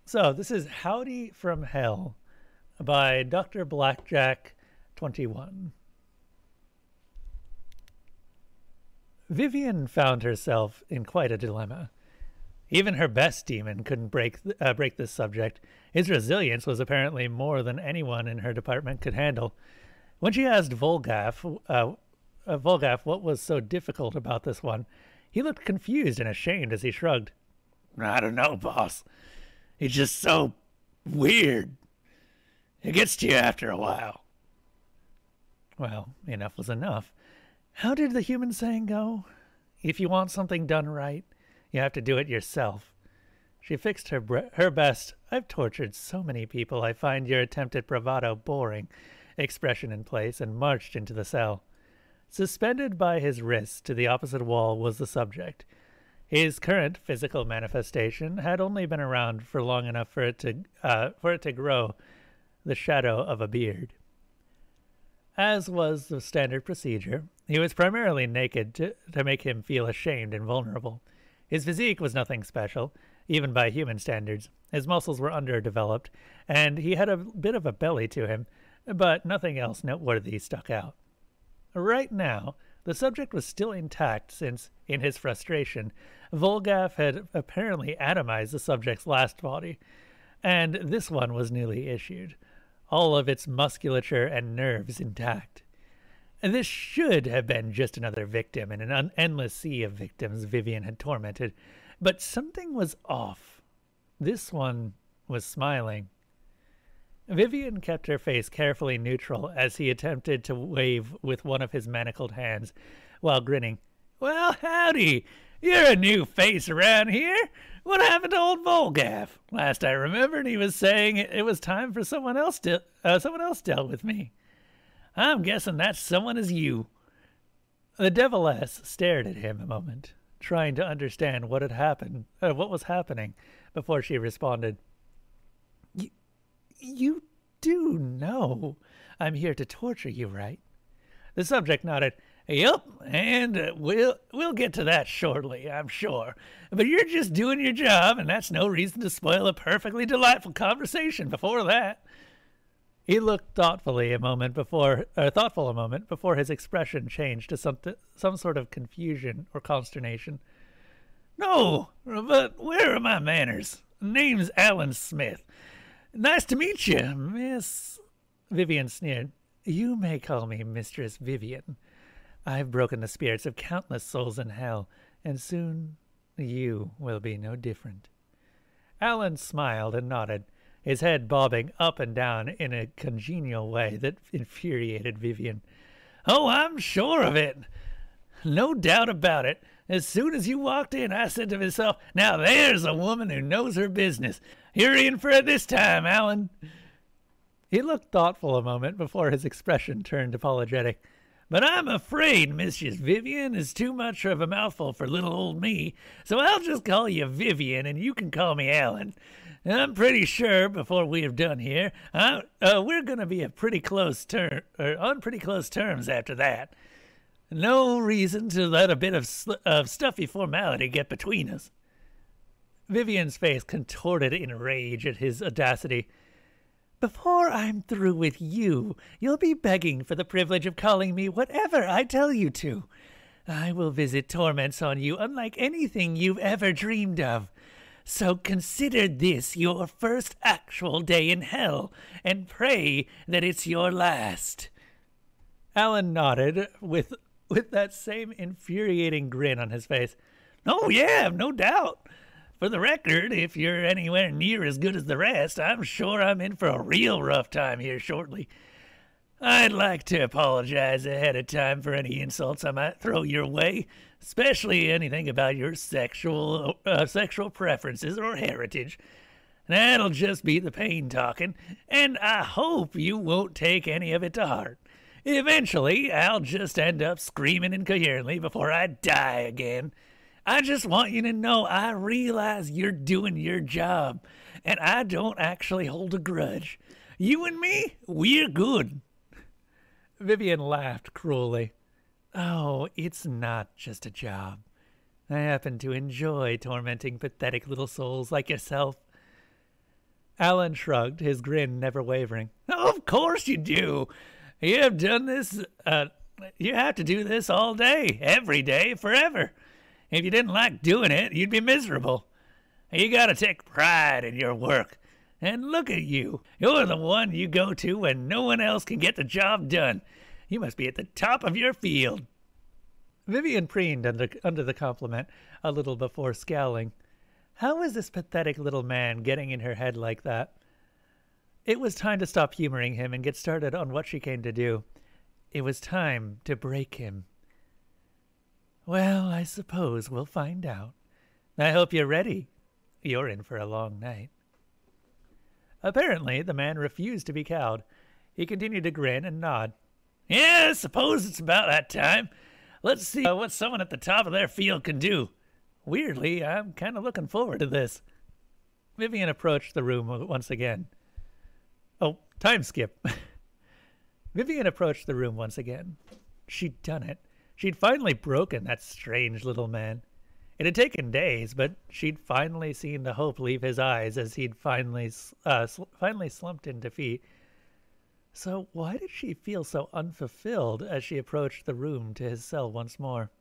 So this is Howdy from Hell by Dr. Blackjack 21. Vivian found herself in quite a dilemma. Even her best demon couldn't break this subject. His resilience was apparently more than anyone in her department could handle. When she asked Volgath what was so difficult about this one, he looked confused and ashamed as he shrugged. I don't know, boss. It's just so weird. It gets to you after a while. Well, enough was enough. How did the human saying go? If you want something done right, you have to do it yourself. She fixed her best, I've tortured so many people I find your attempt at bravado boring, expression in place, and marched into the cell. Suspended by his wrists to the opposite wall was the subject. His current physical manifestation had only been around for long enough for it to grow the shadow of a beard. As was the standard procedure, he was primarily naked to make him feel ashamed and vulnerable. His physique was nothing special, even by human standards. His muscles were underdeveloped, and he had a bit of a belly to him, but nothing else noteworthy stuck out. Right now, the subject was still intact since, in his frustration, Volgath had apparently atomized the subject's last body, and this one was newly issued, all of its musculature and nerves intact. This should have been just another victim in an endless sea of victims Vivian had tormented, but something was off. This one was smiling. Vivian kept her face carefully neutral as he attempted to wave with one of his manacled hands, while grinning. Well, howdy! You're a new face around here. What happened to old Volgath? Last I remembered, he was saying it was time for someone else dealt with me. I'm guessing that someone is you. The deviless stared at him a moment, trying to understand what was happening, before she responded. You do know I'm here to torture you, right? The subject nodded. Yup, and we'll get to that shortly, I'm sure. But you're just doing your job, and that's no reason to spoil a perfectly delightful conversation before that. He looked thoughtful a moment before his expression changed to some sort of confusion or consternation. No, but where are my manners? Name's Alan Smith. Nice to meet you, Miss... Vivian sneered. You may call me Mistress Vivian. I've broken the spirits of countless souls in hell, and soon you will be no different. Alan smiled and nodded, his head bobbing up and down in a congenial way that infuriated Vivian. Oh, I'm sure of it. No doubt about it. As soon as you walked in, I said to myself, now there's a woman who knows her business. You're in for it this time, Alan. He looked thoughtful a moment before his expression turned apologetic. But I'm afraid Mistress Vivian is too much of a mouthful for little old me, so I'll just call you Vivian and you can call me Alan. I'm pretty sure before we have done here, we're going to be on pretty close terms after that. No reason to let a bit of stuffy formality get between us. Vivian's face contorted in rage at his audacity. Before I'm through with you, you'll be begging for the privilege of calling me whatever I tell you to. I will visit torments on you unlike anything you've ever dreamed of. So consider this your first actual day in hell, and pray that it's your last. Alan nodded with that same infuriating grin on his face. Oh, yeah, no doubt. For the record, if you're anywhere near as good as the rest, I'm sure I'm in for a real rough time here shortly. I'd like to apologize ahead of time for any insults I might throw your way, especially anything about your sexual preferences or heritage. That'll just be the pain talking, and I hope you won't take any of it to heart. Eventually, I'll just end up screaming incoherently before I die again. I just want you to know I realize you're doing your job, and I don't actually hold a grudge. You and me, we're good. Vivian laughed cruelly. Oh, it's not just a job. I happen to enjoy tormenting pathetic little souls like yourself. Alan shrugged, his grin never wavering. Of course you do. You have done this, you have to do this all day, every day, forever. If you didn't like doing it, you'd be miserable. You gotta take pride in your work. And look at you. You're the one you go to when no one else can get the job done. You must be at the top of your field. Vivian preened under the compliment a little before scowling. How was this pathetic little man getting in her head like that? It was time to stop humoring him and get started on what she came to do. It was time to break him. Well, I suppose we'll find out. I hope you're ready. You're in for a long night. Apparently, the man refused to be cowed. He continued to grin and nod. Yeah, I suppose it's about that time. Let's see what someone at the top of their field can do. Weirdly, I'm kind of looking forward to this. Vivian approached the room once again. Oh, time skip. Vivian approached the room once again. She'd done it. She'd finally broken that strange little man. It had taken days, but she'd finally seen the hope leave his eyes as he'd finally slumped in defeat. So why did she feel so unfulfilled as she approached the room to his cell once more?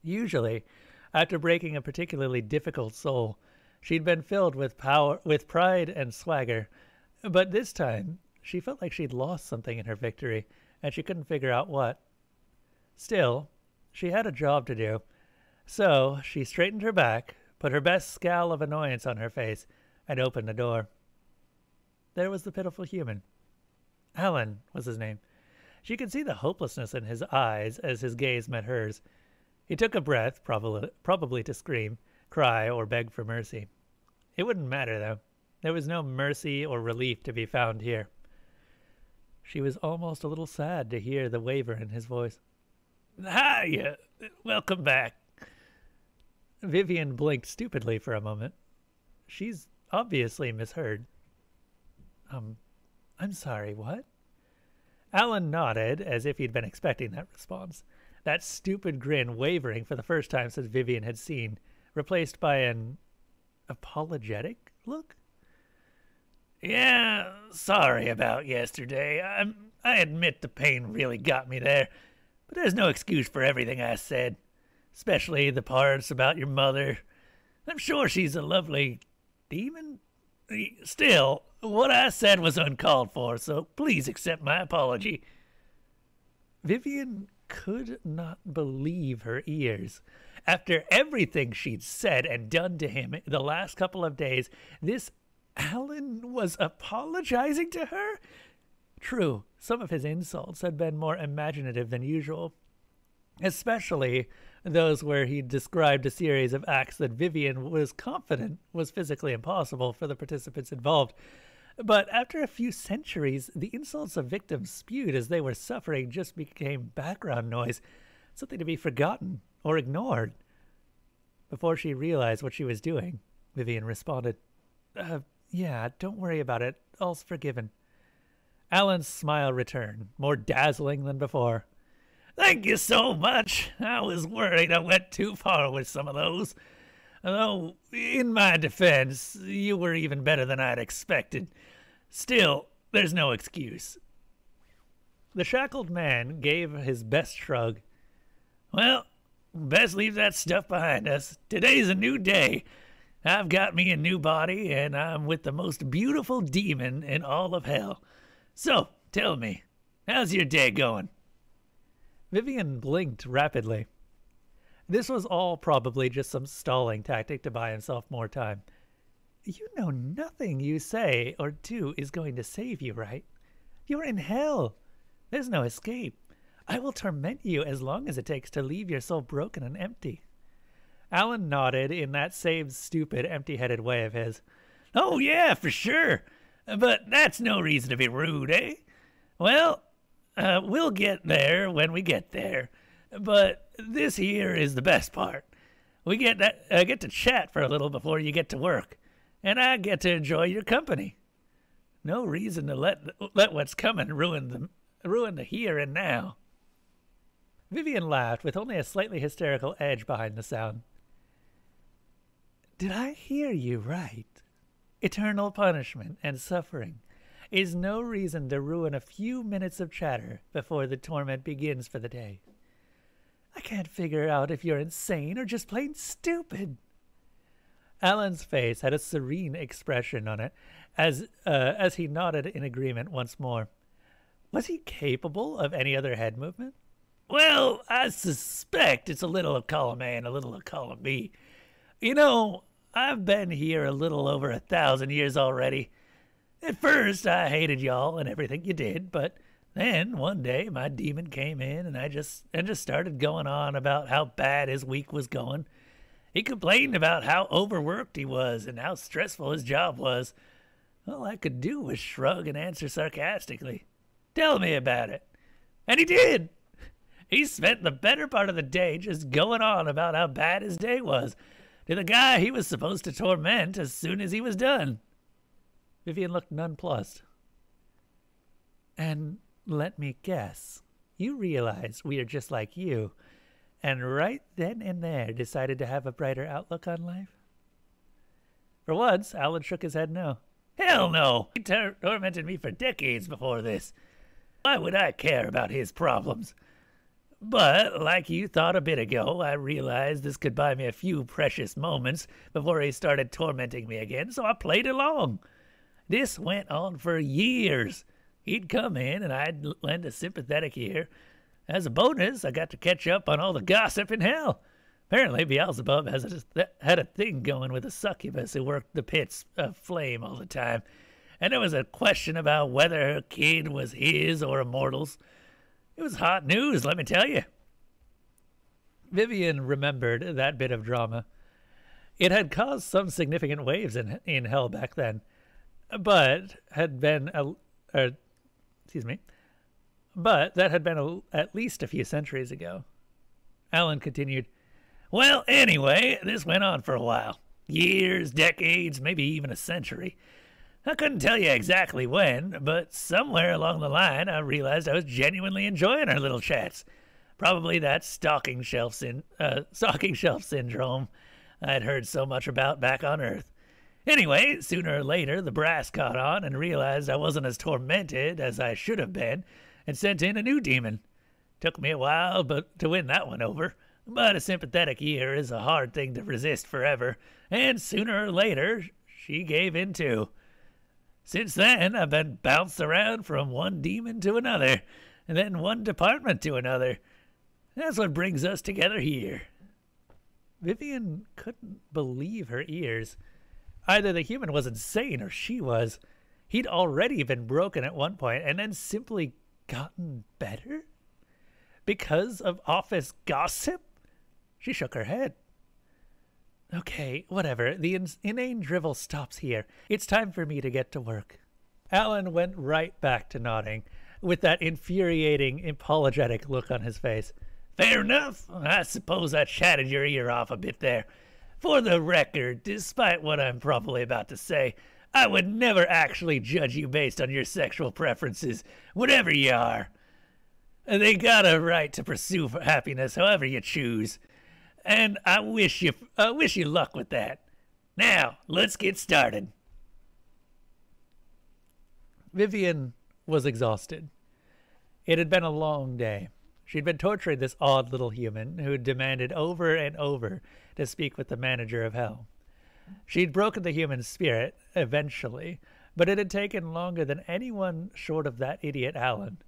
Usually, after breaking a particularly difficult soul, she'd been filled with pride and swagger. But this time, she felt like she'd lost something in her victory, and she couldn't figure out what. Still, she had a job to do. So she straightened her back, put her best scowl of annoyance on her face, and opened the door. There was the pitiful human. Alan was his name. She could see the hopelessness in his eyes as his gaze met hers. He took a breath, probably to scream, cry, or beg for mercy. It wouldn't matter, though. There was no mercy or relief to be found here. She was almost a little sad to hear the waver in his voice. Hiya. Welcome back. Vivian blinked stupidly for a moment. She's obviously misheard. I'm sorry, what? Alan nodded as if he'd been expecting that response. That stupid grin wavering for the first time since Vivian had seen, replaced by an apologetic look. Yeah, sorry about yesterday. I admit the pain really got me there, but there's no excuse for everything I said, especially the parts about your mother. I'm sure she's a lovely demon. Still, what I said was uncalled for, so please accept my apology. Vivian could not believe her ears. After everything she'd said and done to him the last couple of days, this Alan was apologizing to her? True, some of his insults had been more imaginative than usual, especially those where he described a series of acts that Vivian was confident was physically impossible for the participants involved. But after a few centuries, the insults of victims spewed as they were suffering just became background noise, something to be forgotten or ignored. Before she realized what she was doing, Vivian responded, yeah, don't worry about it. All's forgiven. Alan's smile returned, more dazzling than before. Thank you so much. I was worried I went too far with some of those. Though, in my defense, you were even better than I'd expected. Still, there's no excuse. The shackled man gave his best shrug. Well, best leave that stuff behind us. Today's a new day. I've got me a new body, and I'm with the most beautiful demon in all of hell. So, tell me, how's your day going? Vivian blinked rapidly. This was all probably just some stalling tactic to buy himself more time. You know nothing you say or do is going to save you, right? You're in hell. There's no escape. I will torment you as long as it takes to leave your soul broken and empty. Alan nodded in that same stupid, empty-headed way of his. Oh, yeah, for sure. But that's no reason to be rude, eh? Well, we'll get there when we get there. But this here is the best part. We get to chat for a little before you get to work, and I get to enjoy your company. No reason to let what's coming ruin the here and now. Vivian laughed with only a slightly hysterical edge behind the sound. Did I hear you right? Eternal punishment and suffering is no reason to ruin a few minutes of chatter before the torment begins for the day. I can't figure out if you're insane or just plain stupid. Alan's face had a serene expression on it as he nodded in agreement once more. Was he capable of any other head movement? Well, I suspect it's a little of column A and a little of column B. You know, I've been here a little over 1,000 years already. At first, I hated y'all and everything you did, but then one day my demon came in and just started going on about how bad his week was going. He complained about how overworked he was and how stressful his job was. All I could do was shrug and answer sarcastically, "Tell me about it." And he did. He spent the better part of the day just going on about how bad his day was to the guy he was supposed to torment as soon as he was done. Vivian looked nonplussed. And let me guess, you realize we are just like you, and right then and there decided to have a brighter outlook on life? For once, Alan shook his head no. Hell no! He tormented me for decades before this. Why would I care about his problems? But, like you thought a bit ago, I realized this could buy me a few precious moments before he started tormenting me again, so I played along. This went on for years. He'd come in and I'd lend a sympathetic ear. As a bonus, I got to catch up on all the gossip in hell. Apparently, Beelzebub had a thing going with a succubus who worked the pits of flame all the time. And there was a question about whether her kid was his or a mortal's. It was hot news, let me tell you. Vivian remembered that bit of drama. It had caused some significant waves in hell back then, but that had been at least a few centuries ago. Alan continued, "Well, anyway, this went on for a while. Years, decades, maybe even a century. I couldn't tell you exactly when, but somewhere along the line I realized I was genuinely enjoying our little chats. Probably that stocking shelf syndrome I'd heard so much about back on Earth. Anyway, sooner or later the brass caught on and realized I wasn't as tormented as I should have been and sent in a new demon. Took me a while to win that one over, but a sympathetic ear is a hard thing to resist forever, and sooner or later she gave in too. Since then, I've been bounced around from one demon to another, and then one department to another. That's what brings us together here." Vivian couldn't believe her ears. Either the human was insane or she was. He'd already been broken at one point and then simply gotten better? Because of office gossip? She shook her head. Okay, whatever. The inane drivel stops here. It's time for me to get to work. Alan went right back to nodding, with that infuriating, apologetic look on his face. "Fair enough. I suppose I chatted your ear off a bit there. For the record, despite what I'm probably about to say, I would never actually judge you based on your sexual preferences, whatever you are. They got a right to pursue happiness however you choose. And I wish you luck with that. Now, let's get started." Vivian was exhausted. It had been a long day. She'd been torturing this odd little human who demanded over and over to speak with the manager of hell. She'd broken the human spirit, eventually, but it had taken longer than anyone short of that idiot Alan.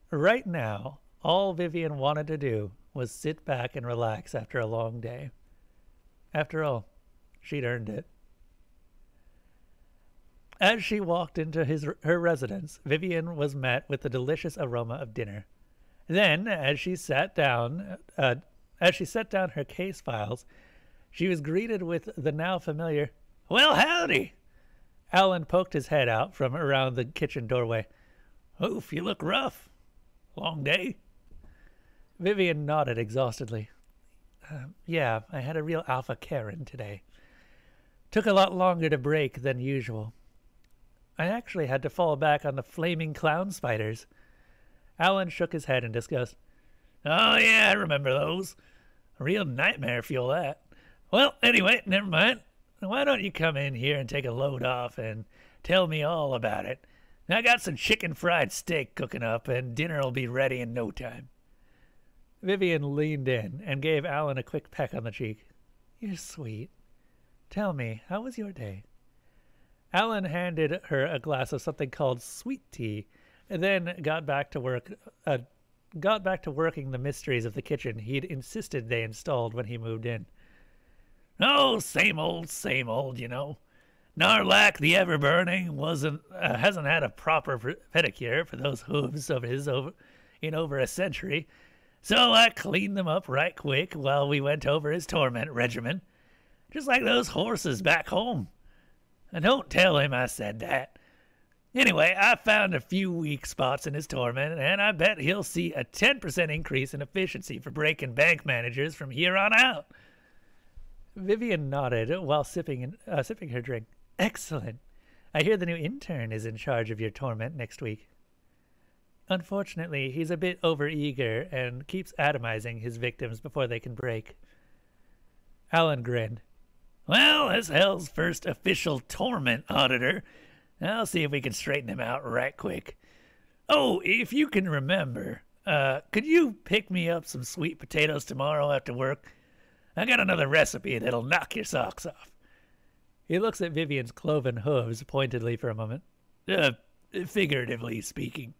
Right now, all Vivian wanted to do was sit back and relax after a long day. After all, she'd earned it. As she walked into her residence, Vivian was met with the delicious aroma of dinner. Then, as she set down her case files, she was greeted with the now familiar, "Well, howdy." Alan poked his head out from around the kitchen doorway. "Oof, you look rough. Long day?" Vivian nodded exhaustedly. Yeah, I had a real alpha Karen today. Took a lot longer to break than usual. I actually had to fall back on the flaming clown spiders. Alan shook his head in disgust. "Oh, yeah, I remember those. A real nightmare fuel, that. Well, anyway, never mind. why don't you come in here and take a load off and tell me all about it? I got some chicken fried steak cooking up, and dinner'll be ready in no time. Vivian leaned in and gave Alan a quick peck on the cheek. You're sweet. Tell me, how was your day? Alan handed her a glass of something called sweet tea, and then got back to working the mysteries of the kitchen he'd insisted they installed when he moved in. Oh, same old, you know. Narlac the Ever-Burning hasn't had a proper pedicure for those hooves of his in over a century, so I cleaned them up right quick while we went over his torment regimen, just like those horses back home. And don't tell him I said that. Anyway, I found a few weak spots in his torment, and I bet he'll see a 10% increase in efficiency for breaking bank managers from here on out. Vivian nodded while sipping her drink. Excellent. I hear the new intern is in charge of your torment next week. Unfortunately, he's a bit overeager and keeps atomizing his victims before they can break. Alan grinned. Well, as hell's first official torment auditor, I'll see if we can straighten him out right quick. Oh, if you can remember, could you pick me up some sweet potatoes tomorrow after work? I got another recipe that'll knock your socks off. He looks at Vivian's cloven hooves pointedly for a moment. Figuratively speaking.